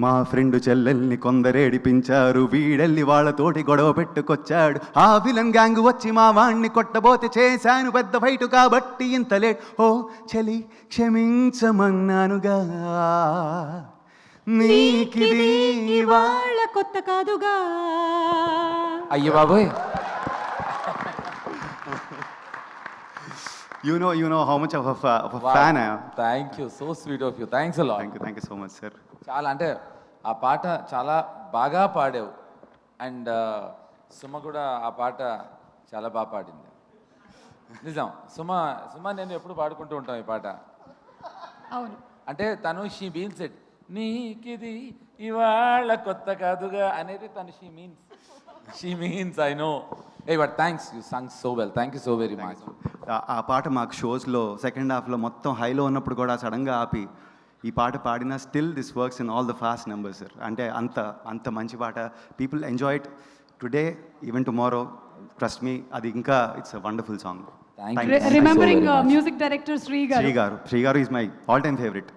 మా ఫ్రెండ్ చెల్లెల్ని కొందరేడిపించారు, వీడెళ్ళి వాళ్ళతోటి గొడవ పెట్టుకొచ్చాడు. ఆ విలన్ గ్యాంగ్ వచ్చి మా వాణ్ణి కొట్టబోతే చేశాను పెద్ద ఫైటు కాబట్టి ఇంత లేట్. ఓ చలి క్షమించమన్నానుగా, నీకిది వాళ్ళ కొత్త కాదుగా. అయ్యో బాబోయ్, you know how much of a fan I am. Thank you, so sweet of you, thanks a lot. Thank you so much sir. చాలా అంటే ఆ పాట చాలా బాగా పాడావు. అండ్ సుమ కూడా ఆ పాట చాలా బాగా పాడింది. నిజం, సుమ నేను ఎప్పుడు పాడుకుంటూ ఉంటాం ఈ పాట. అవును, అంటే తను షీ మీన్స్ ఇట్, నీకిది ఇవాళ కొత్త కాదుగా అనేది తను she means I know. A but thanks, you Sung so well, thank you so very much. ఆ పాట మాకు షోస్లో సెకండ్ హాఫ్లో మొత్తం హైలో ఉన్నప్పుడు కూడా సడన్గా ఆపి ఈ పాట పాడినా still this works in all the fast numbers sir. అంటే అంత మంచి పాట. People enjoy it today, even tomorrow. Trust me, అది ఇంకా it's a wonderful song. Thank you. Remembering music director Shri garu Shri garu is my all time favourite.